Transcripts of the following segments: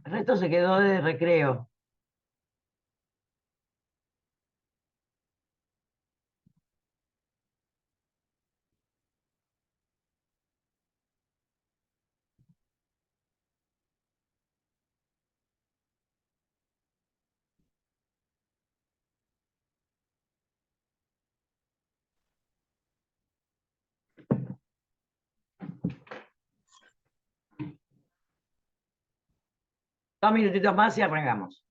El resto se quedó de recreo. Dos minutitos más y arrancamos.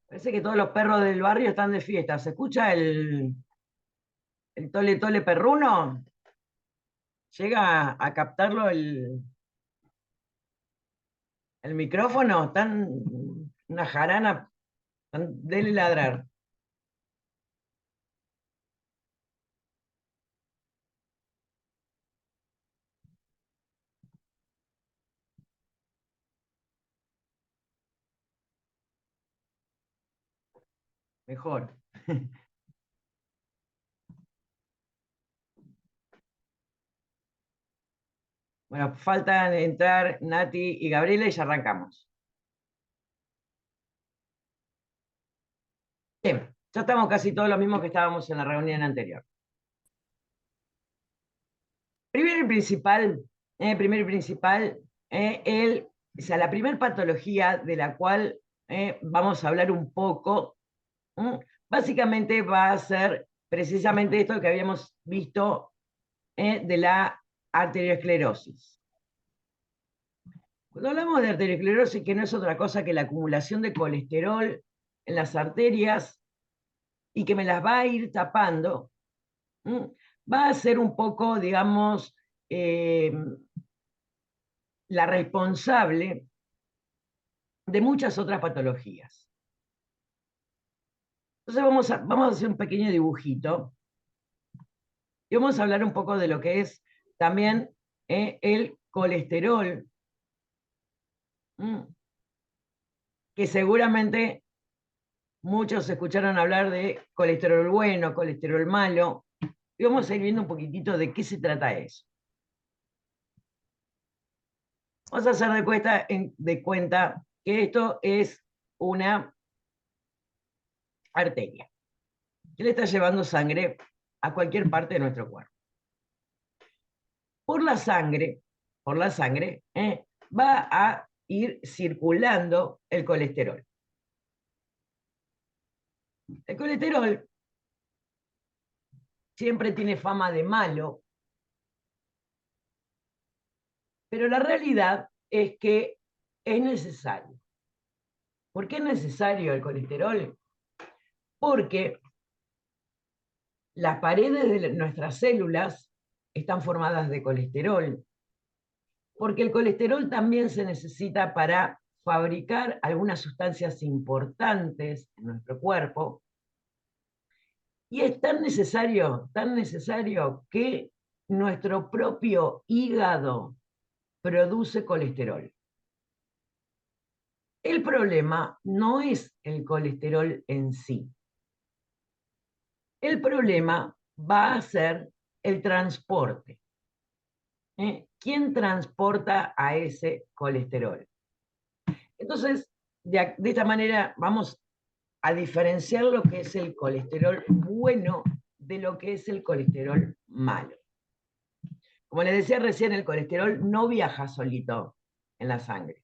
Parece que todos los perros del barrio están de fiesta. ¿Se escucha el tole tole perruno? ¿Llega a captarlo el micrófono? Están una jarana, dele ladrar. Mejor. Bueno, faltan entrar Nati y Gabriela y ya arrancamos. Bien, ya estamos casi todos los mismos que estábamos en la reunión anterior. Primero y principal, o sea, la primera patología de la cual vamos a hablar un poco, básicamente va a ser precisamente esto que habíamos visto de la arteriosclerosis. Cuando hablamos de arteriosclerosis, que no es otra cosa que la acumulación de colesterol en las arterias y que me las va a ir tapando, va a ser un poco, digamos, la responsable de muchas otras patologías. Entonces vamos a hacer un pequeño dibujito y vamos a hablar un poco de lo que es también el colesterol, que seguramente muchos escucharon hablar de colesterol bueno, colesterol malo, y vamos a ir viendo un poquitito de qué se trata eso. Vamos a hacer de cuenta que esto es una arteria que le está llevando sangre a cualquier parte de nuestro cuerpo. Por la sangre, va a ir circulando el colesterol. El colesterol siempre tiene fama de malo, pero la realidad es que es necesario. ¿Por qué es necesario el colesterol? Porque las paredes de nuestras células están formadas de colesterol, porque el colesterol también se necesita para fabricar algunas sustancias importantes en nuestro cuerpo, y es tan necesario que nuestro propio hígado produce colesterol. El problema no es el colesterol en sí. El problema va a ser el transporte. ¿Quién transporta a ese colesterol? Entonces, de esta manera vamos a diferenciar lo que es el colesterol bueno de lo que es el colesterol malo. Como les decía recién, el colesterol no viaja solito en la sangre.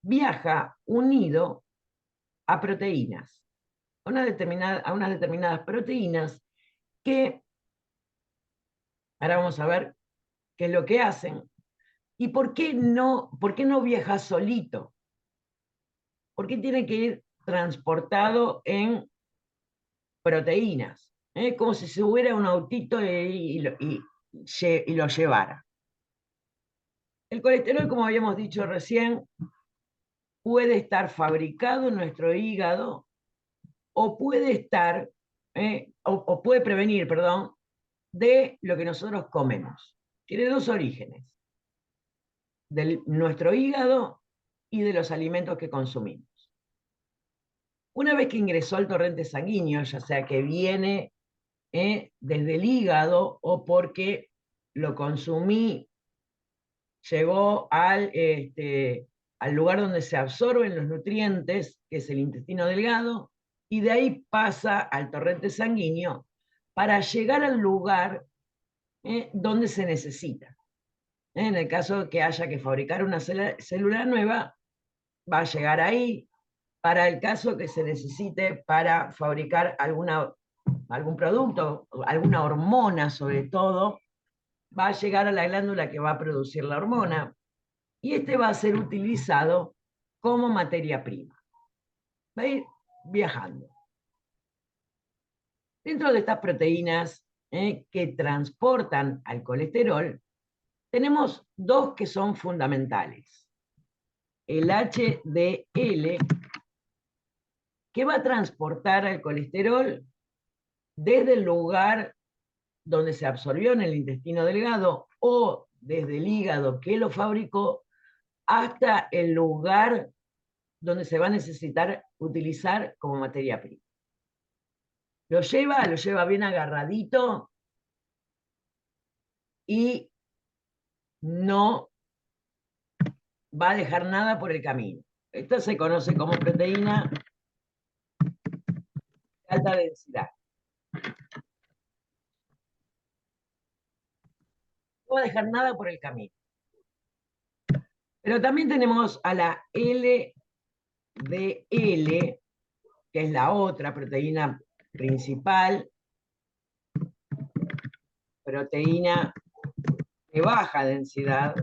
Viaja unido a proteínas, a unas determinadas proteínas que, ahora vamos a ver qué es lo que hacen y por qué no viaja solito. ¿Por qué tiene que ir transportado en proteínas? Como si se hubiera un autito y lo llevara. El colesterol, como habíamos dicho recién, puede estar fabricado en nuestro hígado o puede estar, o puede prevenir, perdón, de lo que nosotros comemos. Tiene dos orígenes, de nuestro hígado y de los alimentos que consumimos. Una vez que ingresó al torrente sanguíneo, ya sea que viene desde el hígado o porque lo consumí, llegó al lugar donde se absorben los nutrientes, que es el intestino delgado, y de ahí pasa al torrente sanguíneo para llegar al lugar donde se necesita. En el caso de que haya que fabricar una célula nueva, va a llegar ahí. Para el caso que se necesite para fabricar algún producto, alguna hormona sobre todo, va a llegar a la glándula que va a producir la hormona y este va a ser utilizado como materia prima. Va a ir viajando. Dentro de estas proteínas que transportan al colesterol, tenemos dos que son fundamentales. El HDL, que va a transportar al colesterol desde el lugar donde se absorbió en el intestino delgado o desde el hígado que lo fabricó hasta el lugar donde se va a necesitar utilizar como materia prima. Lo lleva bien agarradito y no va a dejar nada por el camino. Esto se conoce como proteína de alta densidad. No va a dejar nada por el camino. Pero también tenemos a la LDL, que es la otra proteína principal, proteína de baja densidad.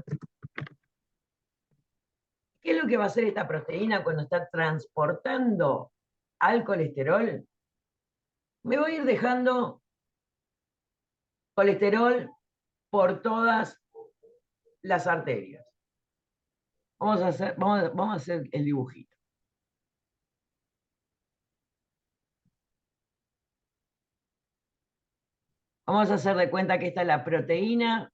¿Qué es lo que va a hacer esta proteína cuando está transportando al colesterol? Me voy a ir dejando colesterol por todas las arterias. Vamos a hacer el dibujito. Vamos a hacer de cuenta que esta es la proteína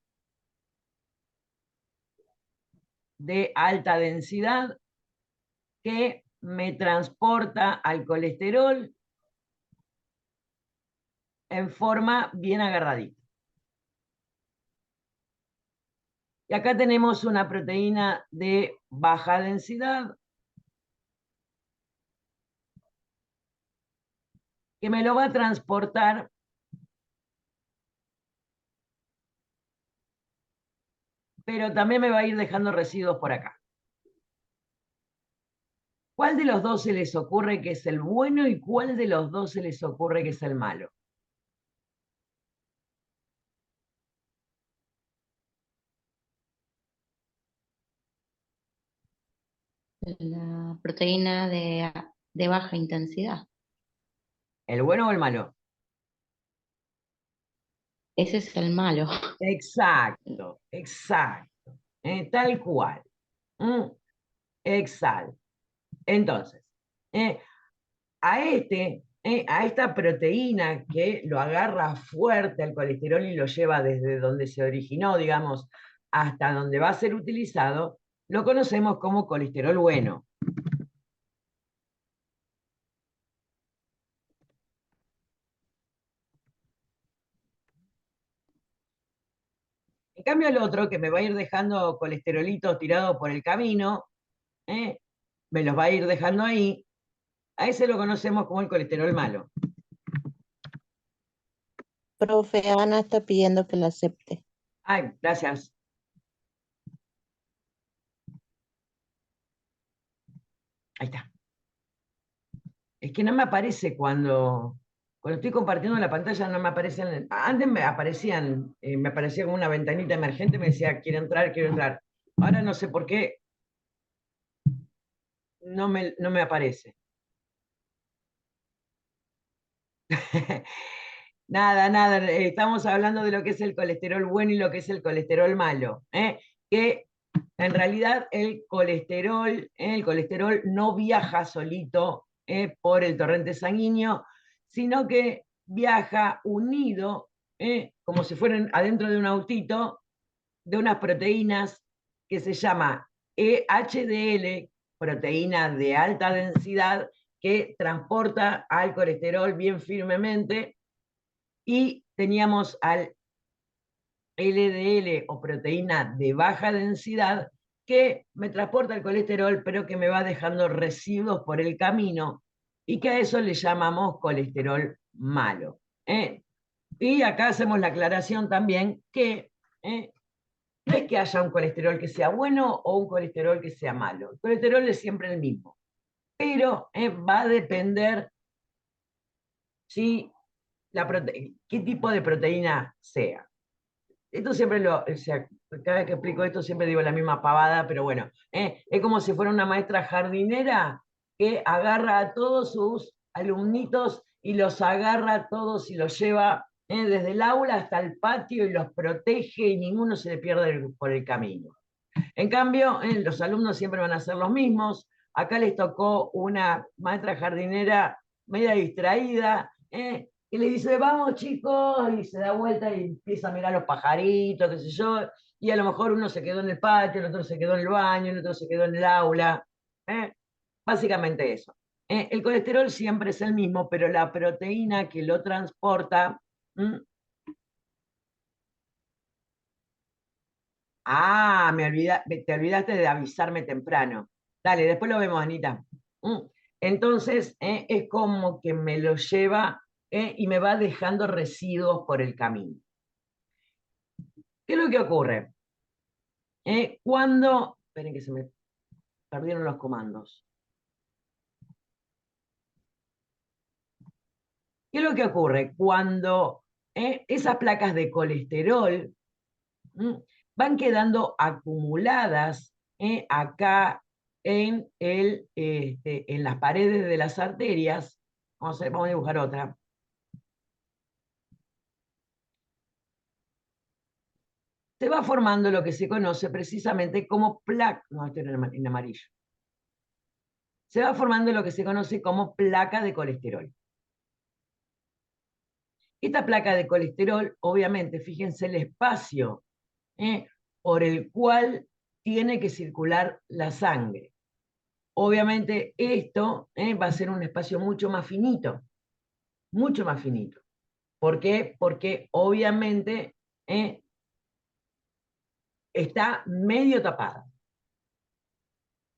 de alta densidad que me transporta al colesterol en forma bien agarradita. Y acá tenemos una proteína de baja densidad que me lo va a transportar pero también me va a ir dejando residuos por acá. ¿Cuál de los dos se les ocurre que es el bueno y cuál de los dos se les ocurre que es el malo? La proteína de baja intensidad. ¿El bueno o el malo? Ese es el malo. Exacto, exacto. Tal cual. Mm, exacto. Entonces, a esta proteína que lo agarra fuerte al colesterol y lo lleva desde donde se originó, digamos, hasta donde va a ser utilizado, lo conocemos como colesterol bueno. En cambio, el otro, que me va a ir dejando colesterolitos tirados por el camino, me los va a ir dejando ahí, a ese lo conocemos como el colesterol malo. Profe, Ana está pidiendo que la acepte. Ay, gracias. Ahí está. Es que no me aparece cuando estoy compartiendo la pantalla, no me aparecen. Antes me aparecían, me aparecía como una ventanita emergente, me decía, quiero entrar, quiero entrar. Ahora no sé por qué no me aparece. Nada, nada, estamos hablando de lo que es el colesterol bueno y lo que es el colesterol malo, que en realidad el colesterol no viaja solito por el torrente sanguíneo, sino que viaja unido, como si fueran adentro de un autito, de unas proteínas que se llama HDL, proteína de alta densidad, que transporta al colesterol bien firmemente, y teníamos al LDL o proteína de baja densidad que me transporta el colesterol, pero que me va dejando residuos por el camino, y que a eso le llamamos colesterol malo. Y acá hacemos la aclaración también que no es que haya un colesterol que sea bueno o un colesterol que sea malo. El colesterol es siempre el mismo, pero va a depender si qué tipo de proteína sea. Esto siempre o sea, cada vez que explico esto siempre digo la misma pavada, pero bueno, es como si fuera una maestra jardinera que agarra a todos sus alumnitos y los agarra a todos y los lleva desde el aula hasta el patio y los protege y ninguno se le pierde por el camino. En cambio, los alumnos siempre van a ser los mismos. Acá les tocó una maestra jardinera media distraída, y le dice, vamos chicos, y se da vuelta y empieza a mirar los pajaritos, qué sé yo, y a lo mejor uno se quedó en el patio, el otro se quedó en el baño, el otro se quedó en el aula. Básicamente eso. El colesterol siempre es el mismo, pero la proteína que lo transporta... Ah, te olvidaste de avisarme temprano. Dale, después lo vemos, Anita. Entonces, es como que me lo lleva y me va dejando residuos por el camino. ¿Qué es lo que ocurre? Esperen que se me perdieron los comandos. ¿Qué es lo que ocurre? Cuando esas placas de colesterol van quedando acumuladas acá en las paredes de las arterias. Vamos a dibujar otra. Se va formando lo que se conoce precisamente como placa. No, esto era en amarillo. Se va formando lo que se conoce como placa de colesterol. Esta placa de colesterol, obviamente, fíjense el espacio por el cual tiene que circular la sangre. Obviamente esto va a ser un espacio mucho más finito, mucho más finito. ¿Por qué? Porque obviamente está medio tapada.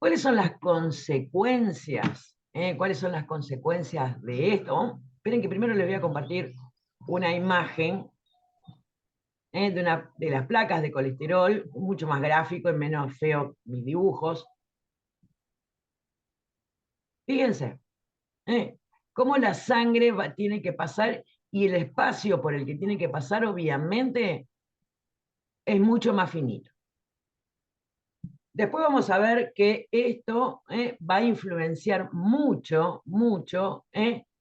¿Cuáles son las consecuencias? ¿Cuáles son las consecuencias de esto? Esperen que primero les voy a compartir una imagen de las placas de colesterol, mucho más gráfico y menos feo mis dibujos. Fíjense, cómo la sangre tiene que pasar, y el espacio por el que tiene que pasar, obviamente, es mucho más finito. Después vamos a ver que esto va a influenciar mucho, mucho,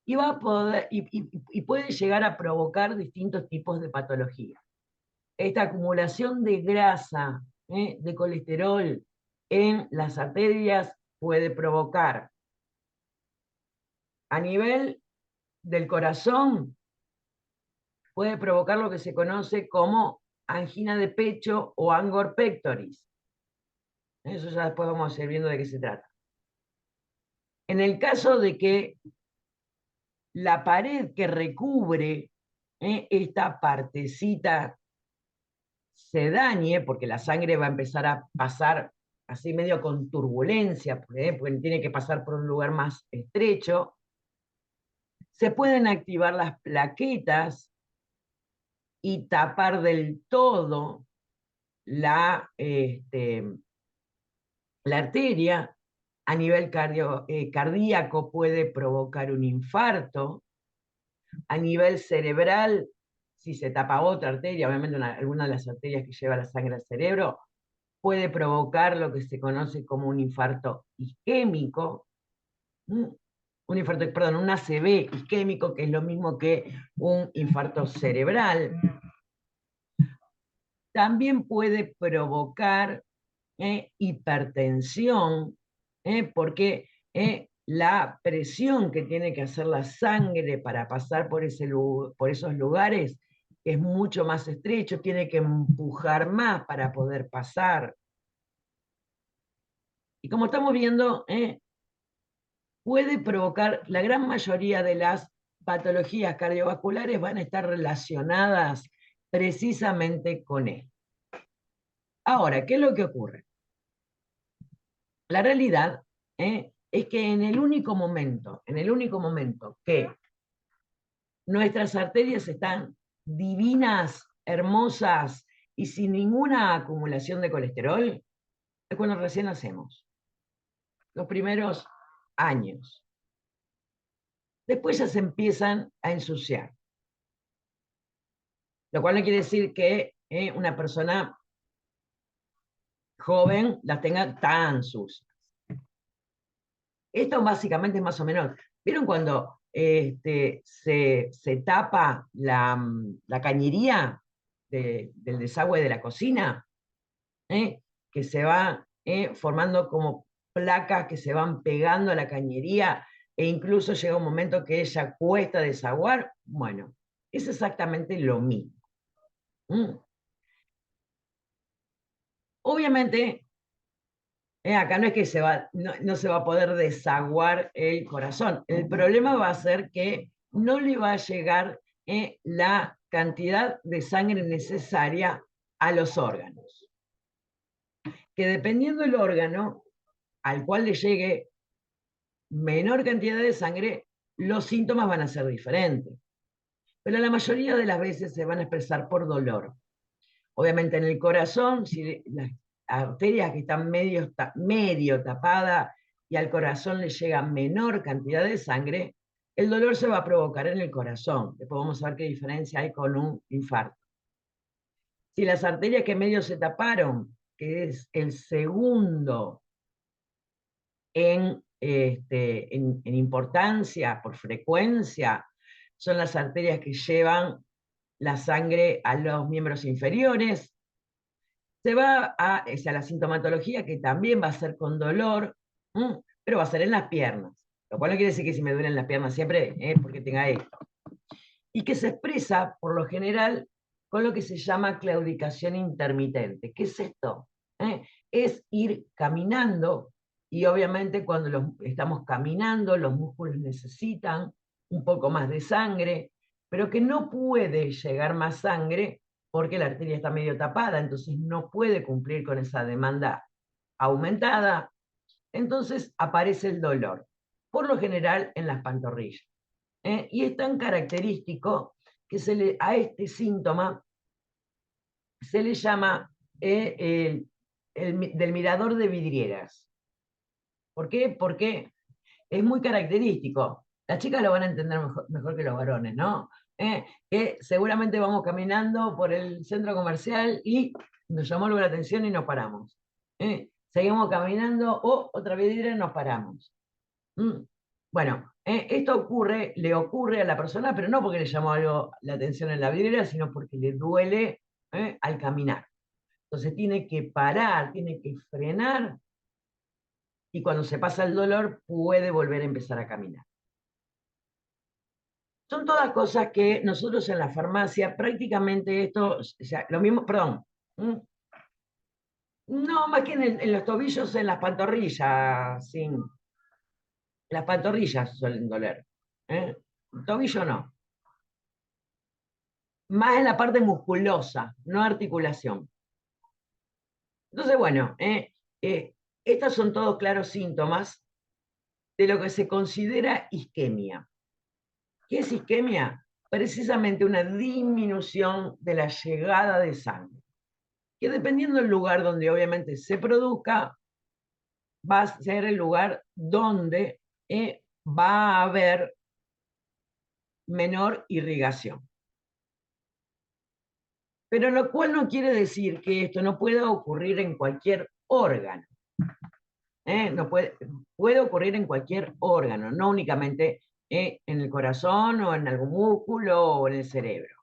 y va a poder, y puede llegar a provocar distintos tipos de patologías. Esta acumulación de grasa, de colesterol en las arterias puede provocar a nivel del corazón, puede provocar lo que se conoce como angina de pecho o angor pectoris. Eso ya después vamos a ir viendo de qué se trata. En el caso de que la pared que recubre esta partecita se dañe, porque la sangre va a empezar a pasar así medio con turbulencia, porque tiene que pasar por un lugar más estrecho, se pueden activar las plaquetas y tapar del todo la arteria. A nivel cardíaco puede provocar un infarto. A nivel cerebral, si se tapa otra arteria, obviamente alguna de las arterias que lleva la sangre al cerebro, puede provocar lo que se conoce como un infarto isquémico. Un infarto, perdón, un ACV isquémico, que es lo mismo que un infarto cerebral. También puede provocar hipertensión, porque la presión que tiene que hacer la sangre para pasar por esos lugares es mucho más estrecho, tiene que empujar más para poder pasar. Y como estamos viendo, puede provocar, la gran mayoría de las patologías cardiovasculares van a estar relacionadas precisamente con él. Ahora, ¿qué es lo que ocurre? La realidad es que en el único momento que nuestras arterias están divinas, hermosas y sin ninguna acumulación de colesterol, es cuando recién nacemos. Los primeros años. Después ya se empiezan a ensuciar. Lo cual no quiere decir que una persona joven las tenga tan sucias. Esto básicamente es más o menos, ¿vieron cuando se tapa la cañería del desagüe de la cocina? Que se va formando como placas que se van pegando a la cañería e incluso llega un momento que ella cuesta desaguar. Bueno, es exactamente lo mismo. Obviamente, acá no es que no se va a poder desaguar el corazón. El problema va a ser que no le va a llegar la cantidad de sangre necesaria a los órganos. Que dependiendo del órgano al cual le llegue menor cantidad de sangre, los síntomas van a ser diferentes. Pero la mayoría de las veces se van a expresar por dolor. Obviamente en el corazón, si las arterias que están medio tapadas y al corazón le llega menor cantidad de sangre, el dolor se va a provocar en el corazón. Después vamos a ver qué diferencia hay con un infarto. Si las arterias que medio se taparon, que es el segundo en importancia, por frecuencia, son las arterias que llevan la sangre a los miembros inferiores. Se va a la sintomatología, que también va a ser con dolor, pero va a ser en las piernas. Lo cual no quiere decir que si me duelen las piernas siempre, porque tenga esto. Y que se expresa, por lo general, con lo que se llama claudicación intermitente. ¿Qué es esto? Es ir caminando, y obviamente cuando estamos caminando, los músculos necesitan un poco más de sangre, pero que no puede llegar más sangre porque la arteria está medio tapada, entonces no puede cumplir con esa demanda aumentada. Entonces aparece el dolor, por lo general en las pantorrillas. Y es tan característico que a este síntoma se le llama del mirador de vidrieras. ¿Por qué? Porque es muy característico. Las chicas lo van a entender mejor que los varones, ¿no? Que seguramente vamos caminando por el centro comercial y nos llamó algo la atención y nos paramos. Seguimos caminando, otra vidriera y nos paramos. Bueno, esto le ocurre a la persona, pero no porque le llamó algo la atención en la vidriera, sino porque le duele al caminar. Entonces tiene que parar, tiene que frenar, y cuando se pasa el dolor puede volver a empezar a caminar. Son todas cosas que nosotros en la farmacia, prácticamente esto, o sea, lo mismo, perdón, no, más que en los tobillos, en las pantorrillas, las pantorrillas suelen doler. El tobillo no. Más en la parte musculosa, no articulación. Entonces, bueno, estos son todos claros síntomas de lo que se considera isquemia. ¿Qué es isquemia? Precisamente una disminución de la llegada de sangre, que dependiendo del lugar donde obviamente se produzca, va a ser el lugar donde va a haber menor irrigación. Pero lo cual no quiere decir que esto no pueda ocurrir en cualquier órgano. No puede ocurrir en cualquier órgano, no únicamente en el corazón o en algún músculo o en el cerebro.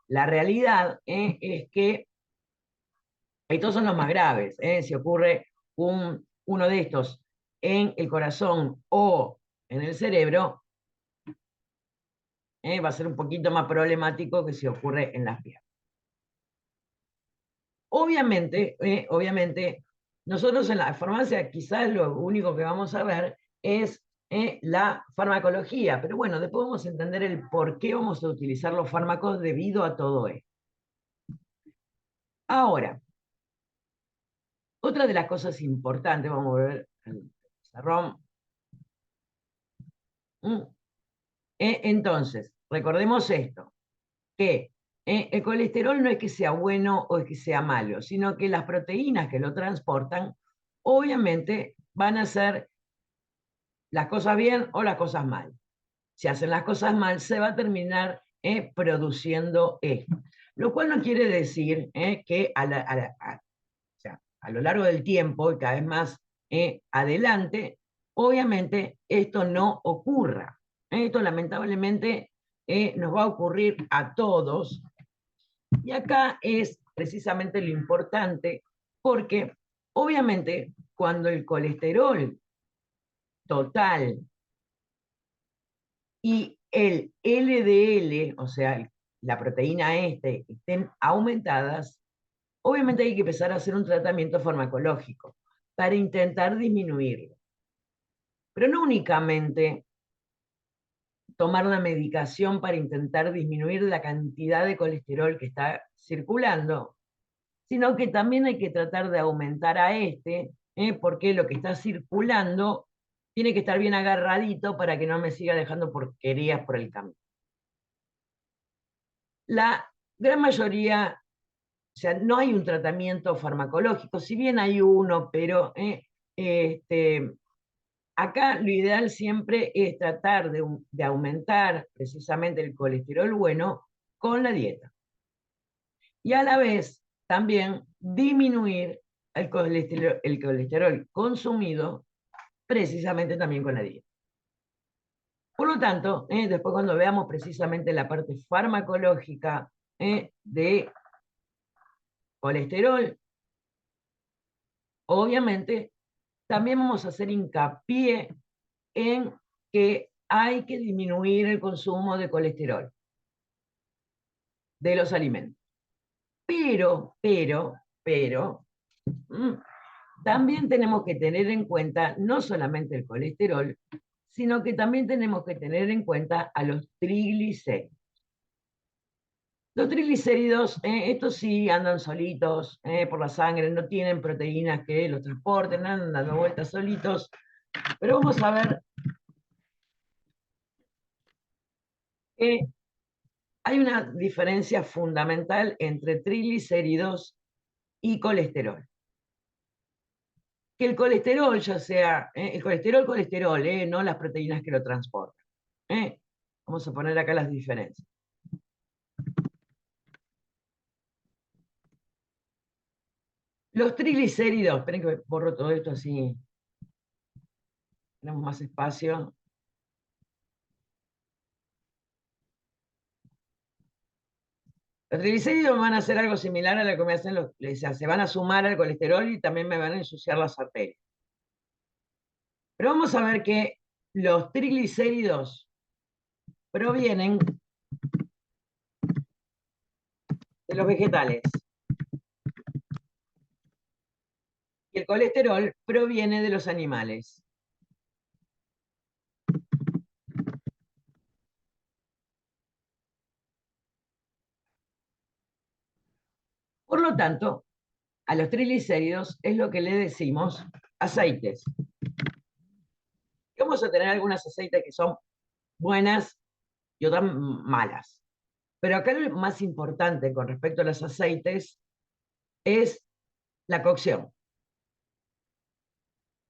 La realidad es que estos son los más graves. Si ocurre uno de estos en el corazón o en el cerebro, va a ser un poquito más problemático que si ocurre en las piernas. Obviamente, nosotros en la farmacia quizás lo único que vamos a ver es la farmacología. Pero bueno, después vamos a entender el por qué vamos a utilizar los fármacos debido a todo esto. Ahora, otra de las cosas importantes, vamos a ver el pizarrón. Entonces, recordemos esto, que el colesterol no es que sea bueno o es que sea malo, sino que las proteínas que lo transportan, obviamente, van a hacer las cosas bien o las cosas mal. Si hacen las cosas mal, se va a terminar produciendo esto. Lo cual no quiere decir que o sea, a lo largo del tiempo y cada vez más adelante, obviamente esto no ocurra. Esto lamentablemente nos va a ocurrir a todos. Y acá es precisamente lo importante, porque obviamente cuando el colesterol total y el LDL, o sea, la proteína estén aumentadas, obviamente hay que empezar a hacer un tratamiento farmacológico para intentar disminuirlo. Pero no únicamente tomar una medicación para intentar disminuir la cantidad de colesterol que está circulando, sino que también hay que tratar de aumentar a porque lo que está circulando tiene que estar bien agarradito para que no me siga dejando porquerías por el camino. La gran mayoría, o sea, no hay un tratamiento farmacológico, si bien hay uno, pero acá lo ideal siempre es tratar de aumentar precisamente el colesterol bueno con la dieta. Y a la vez también disminuir el colesterol consumido precisamente también con la dieta. Por lo tanto, después cuando veamos precisamente la parte farmacológica de colesterol, obviamente también vamos a hacer hincapié en que hay que disminuir el consumo de colesterol de los alimentos. Pero, también tenemos que tener en cuenta no solamente el colesterol, sino que también tenemos que tener en cuenta a los triglicéridos. Los triglicéridos, estos sí andan solitos por la sangre, no tienen proteínas que los transporten, andan dando vueltas solitos. Pero vamos a ver que hay una diferencia fundamental entre triglicéridos y colesterol. Que el colesterol, ya sea, el colesterol, no las proteínas que lo transportan. Vamos a poner acá las diferencias. Los triglicéridos, esperen que borro todo esto así tenemos más espacio. Los triglicéridos van a hacer algo similar a lo que me hacen o sea, se van a sumar al colesterol y también me van a ensuciar las arterias. Pero vamos a ver que los triglicéridos provienen de los vegetales. Y el colesterol proviene de los animales. Por lo tanto, a los triglicéridos es lo que le decimos aceites. Vamos a tener algunas aceites que son buenas y otras malas. Pero acá lo más importante con respecto a los aceites es la cocción.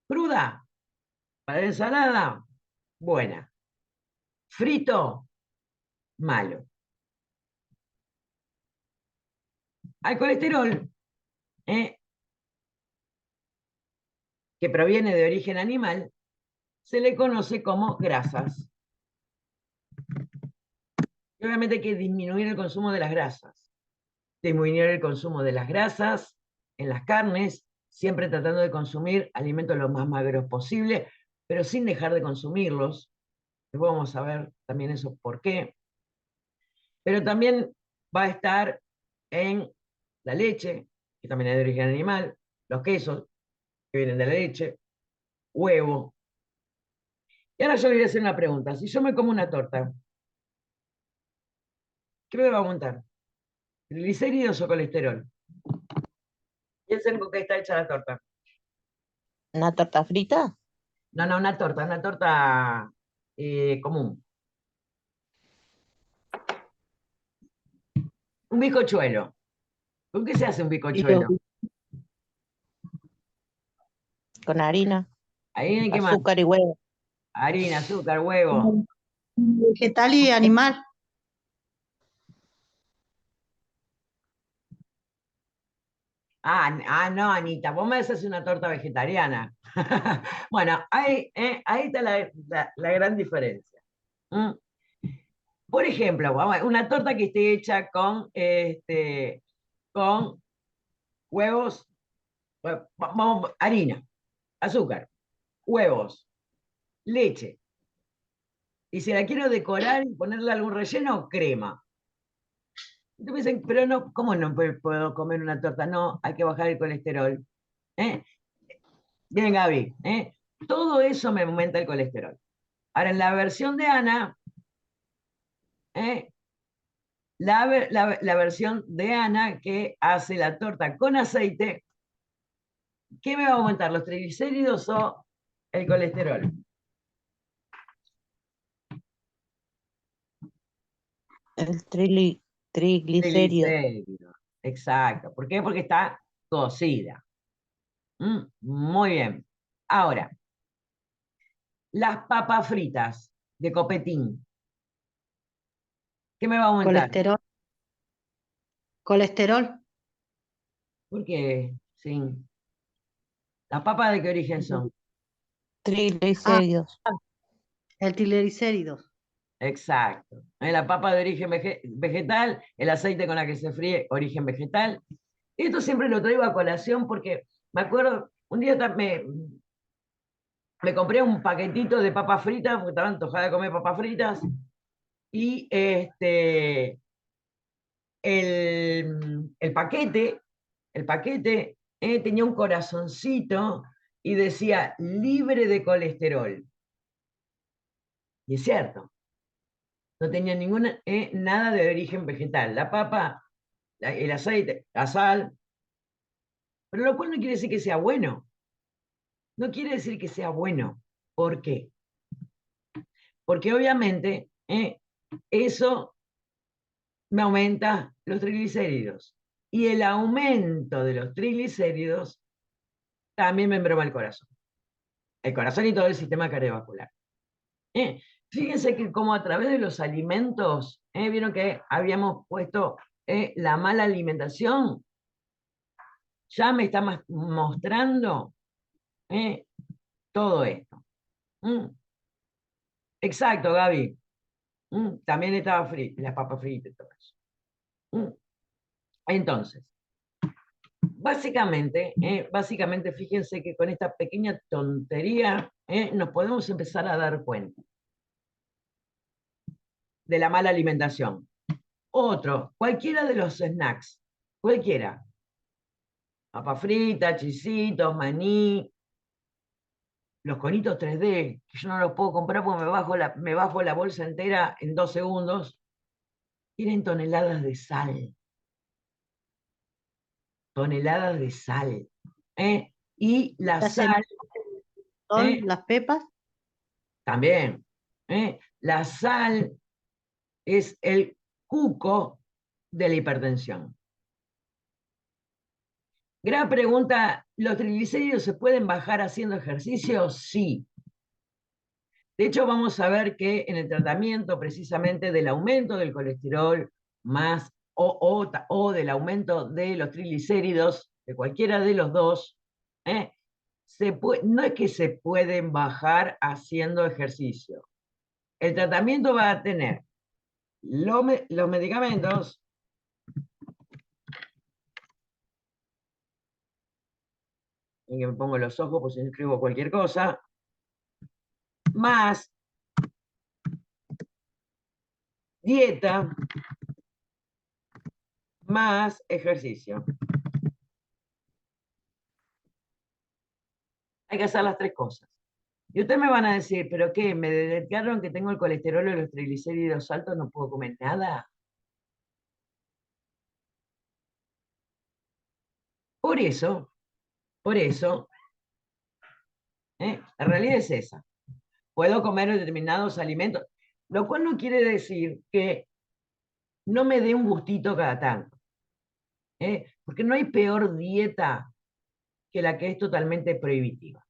Cruda, para la ensalada, buena. Frito, malo. Al colesterol, que proviene de origen animal, se le conoce como grasas. Y obviamente hay que disminuir el consumo de las grasas. Disminuir el consumo de las grasas en las carnes, siempre tratando de consumir alimentos lo más magros posible, pero sin dejar de consumirlos. Después vamos a ver también eso por qué. Pero también va a estar en la leche, que también es de origen animal, los quesos, que vienen de la leche, huevo. Y ahora yo le voy a hacer una pregunta. Si yo me como una torta, ¿qué me va a aumentar? ¿Triglicéridos o colesterol? Piensen con qué está hecha la torta. ¿Una torta frita? No, no, una torta común. Un bizcochuelo. ¿Con qué se hace un Y yo, bizcochuelo? con harina, Ahí, ¿qué más? azúcar y huevo. Harina, azúcar, huevo. Vegetal y animal. No, Anita, vos me haces una torta vegetariana. Bueno, ahí está la gran diferencia. ¿Mm? Por ejemplo, una torta que esté hecha con huevos, harina, azúcar, huevos, leche. Y si la quiero decorar y ponerle algún relleno, crema. Entonces me dicen, pero no, ¿cómo no puedo comer una torta? No, hay que bajar el colesterol. ¿Eh? Bien, Gaby. Todo eso me aumenta el colesterol. Ahora, en la versión de Ana, ¿eh? La versión de Ana que hace la torta con aceite, ¿qué me va a aumentar? ¿Los triglicéridos o el colesterol? El triglicérido. Triglicéridos. Exacto. ¿Por qué? Porque está cocida. Muy bien. Ahora, las papas fritas de copetín, ¿qué me va a aumentar? Colesterol. Colesterol. Porque, sí. ¿Las papas de qué origen son? Ah, Triglicéridos. el triglicéridos. Exacto. La papa de origen vegetal, el aceite con la que se fríe, origen vegetal. Esto siempre lo traigo a colación porque me acuerdo, un día me compré un paquetito de papas fritas, porque estaba antojada de comer papas fritas, y el paquete, tenía un corazoncito y decía libre de colesterol. Y es cierto, no tenía nada de origen vegetal. La papa, el aceite, la sal, pero lo cual no quiere decir que sea bueno. No quiere decir que sea bueno. ¿Por qué? Porque obviamente eso me aumenta los triglicéridos. Y el aumento de los triglicéridos también me embroma el corazón. El corazón y todo el sistema cardiovascular. Fíjense que como a través de los alimentos, vieron que habíamos puesto la mala alimentación, ya me está mostrando todo esto. ¿Mm? Exacto, Gaby. También estaba las papas fritas y todo eso. Entonces, básicamente, fíjense que con esta pequeña tontería nos podemos empezar a dar cuenta de la mala alimentación. Otro, cualquiera de los snacks, cualquiera. Papa frita, chisitos, maní, los conitos 3D, que yo no los puedo comprar porque me bajo la bolsa entera en 2 segundos, tienen toneladas de sal. Toneladas de sal. Y la Las sal las pepas. también. La sal es el cuco de la hipertensión. Gran pregunta, ¿los triglicéridos se pueden bajar haciendo ejercicio? Sí. De hecho, vamos a ver que en el tratamiento precisamente del aumento del colesterol más o del aumento de los triglicéridos, de cualquiera de los dos, no es que se pueden bajar haciendo ejercicio. El tratamiento va a tener los medicamentos, en que me pongo los ojos por si no escribo cualquier cosa, más dieta, más ejercicio. Hay que hacer las tres cosas. Y ustedes me van a decir, ¿pero qué? ¿Me detectaron que tengo el colesterol y los triglicéridos altos, no puedo comer nada? Por eso, la realidad es esa. Puedo comer determinados alimentos, lo cual no quiere decir que no me dé un gustito cada tanto. Porque no hay peor dieta que la que es totalmente prohibitiva.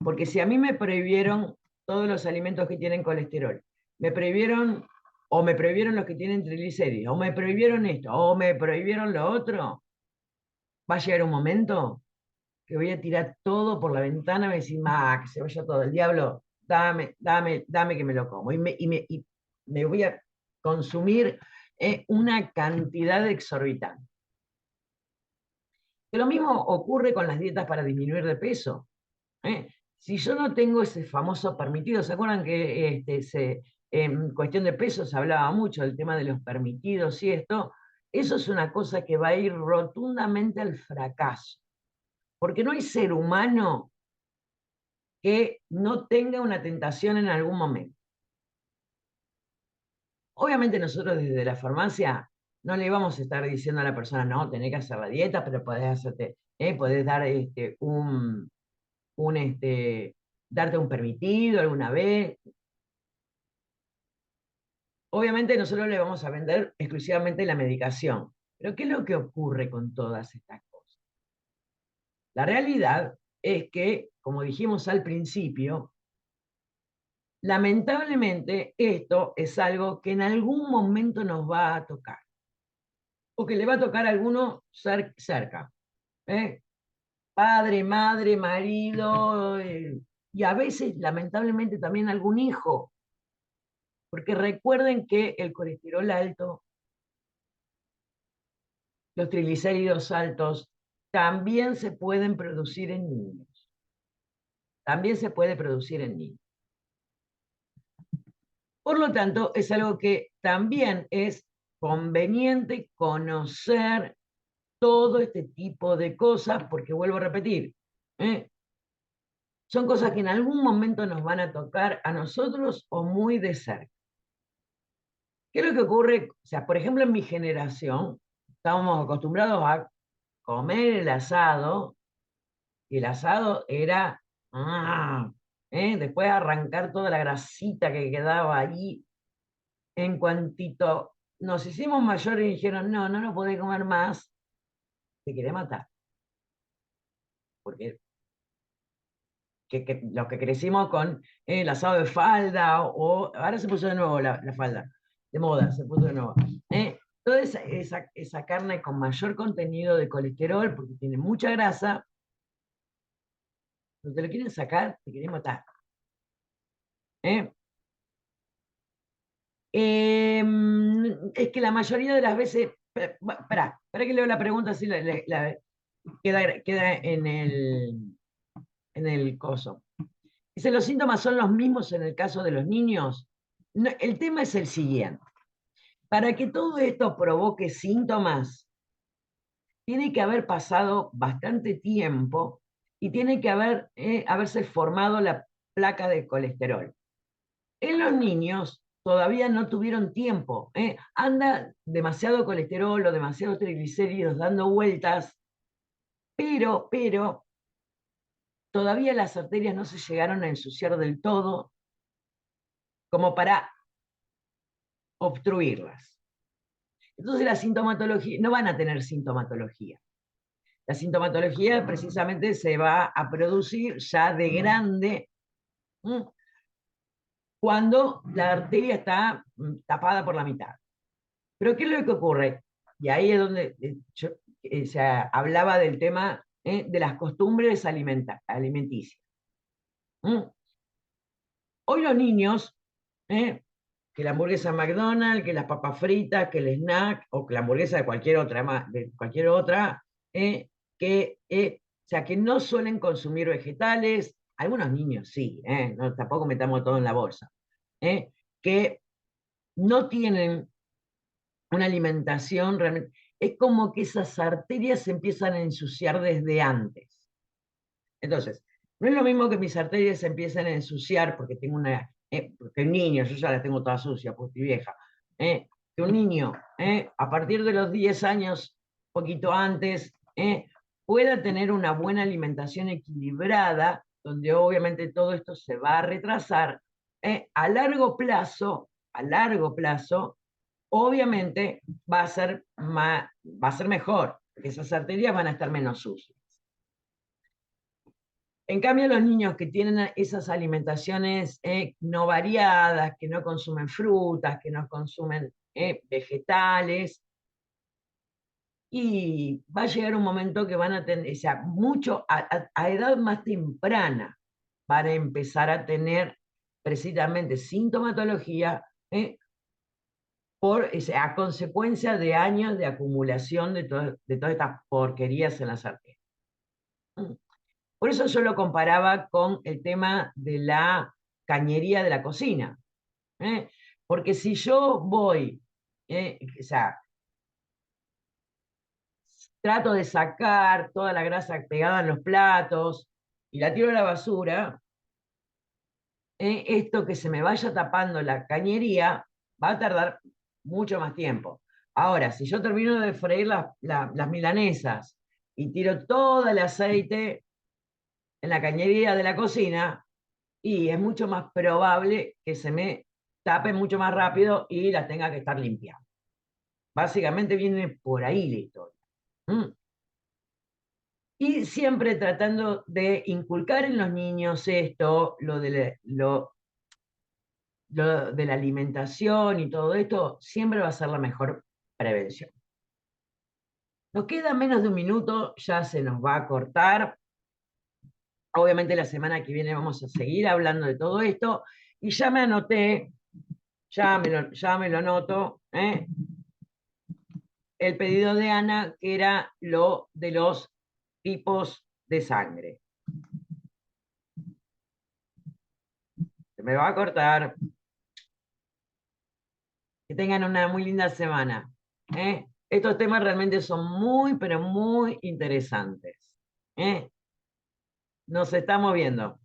Porque si a mí me prohibieron todos los alimentos que tienen colesterol, me prohibieron los que tienen triglicéridos, o me prohibieron esto, o me prohibieron lo otro, va a llegar un momento que voy a tirar todo por la ventana y me decir, que se vaya todo el diablo, dame que me lo como. Y me voy a consumir una cantidad exorbitante. Lo mismo ocurre con las dietas para disminuir de peso. Si yo no tengo ese famoso permitido, ¿se acuerdan que en cuestión de peso se hablaba mucho del tema de los permitidos y esto? Eso es una cosa que va a ir rotundamente al fracaso. Porque no hay ser humano que no tenga una tentación en algún momento. Obviamente nosotros desde la farmacia no le vamos a estar diciendo a la persona, no, tenés que hacer la dieta, pero podés dar darte un permitido alguna vez. Obviamente nosotros le vamos a vender exclusivamente la medicación. Pero ¿qué es lo que ocurre con todas estas cosas? La realidad es que, como dijimos al principio, lamentablemente esto es algo que en algún momento nos va a tocar. O que le va a tocar a alguno cerca. Padre, madre, marido, y a veces, lamentablemente, también algún hijo. Porque recuerden que el colesterol alto, los triglicéridos altos, también se pueden producir en niños. También se puede producir en niños. Por lo tanto, es algo que también es conveniente conocer todo este tipo de cosas, porque vuelvo a repetir, son cosas que en algún momento nos van a tocar a nosotros o muy de cerca. ¿Qué es lo que ocurre? O sea, por ejemplo, en mi generación, estábamos acostumbrados a comer el asado, y el asado era, después arrancar toda la grasita que quedaba allí. En cuantito nos hicimos mayores y dijeron, no nos podés comer más, te querés matar. Porque los que crecimos con el asado de falda, o ahora se puso de nuevo la falda, de moda, se puso de nuevo. Toda esa carne con mayor contenido de colesterol, porque tiene mucha grasa, no te lo quieren sacar, te quieren matar. Es que la mayoría de las veces, para que leo la pregunta así queda en el coso. Dice, ¿los síntomas son los mismos en el caso de los niños? No, el tema es el siguiente. Para que todo esto provoque síntomas, tiene que haber pasado bastante tiempo y tiene que haberse formado la placa de colesterol. En los niños todavía no tuvieron tiempo. Anda demasiado colesterol o demasiados triglicéridos dando vueltas, pero todavía las arterias no se llegaron a ensuciar del todo como para obstruirlas. Entonces la sintomatología, no van a tener sintomatología. La sintomatología precisamente se va a producir ya de grande, cuando la arteria está tapada por la mitad. Pero ¿qué es lo que ocurre? Y ahí es donde se hablaba del tema de las costumbres alimenticias. Hoy los niños, que la hamburguesa McDonald's, que las papas fritas, que el snack, o que la hamburguesa de cualquier otra, o sea, que no suelen consumir vegetales, algunos niños sí, no, tampoco metamos todo en la bolsa, que no tienen una alimentación realmente, es como que esas arterias se empiezan a ensuciar desde antes. Entonces, No es lo mismo que mis arterias se empiecen a ensuciar porque tengo porque el niño, yo ya la tengo toda sucia, pues estoy vieja, que un niño, a partir de los 10 años, poquito antes, pueda tener una buena alimentación equilibrada, donde obviamente todo esto se va a retrasar, a largo plazo, obviamente va a ser mejor, porque esas arterias van a estar menos sucias. En cambio, los niños que tienen esas alimentaciones no variadas, que no consumen frutas, que no consumen vegetales, y va a llegar un momento que van a tener, o sea, a edad más temprana, van a empezar a tener precisamente sintomatología a consecuencia de años de acumulación de todas estas porquerías en las arterias. Por eso yo lo comparaba con el tema de la cañería de la cocina. Porque si yo voy, o sea, trato de sacar toda la grasa pegada en los platos y la tiro a la basura, esto que se me vaya tapando la cañería va a tardar mucho más tiempo. Ahora, si yo termino de freír las milanesas y tiro todo el aceite en la cañería de la cocina, y es mucho más probable que se me tape mucho más rápido y la tenga que estar limpiando. Básicamente viene por ahí la historia. Y siempre tratando de inculcar en los niños esto, lo de la alimentación y todo esto, siempre va a ser la mejor prevención. Nos queda menos de un minuto, ya se nos va a cortar. Obviamente la semana que viene vamos a seguir hablando de todo esto. Y ya me anoté, ya me lo anoto, el pedido de Ana, que era lo de los tipos de sangre. Se me va a cortar. Que tengan una muy linda semana. Estos temas realmente son muy, pero muy interesantes. Nos estamos viendo.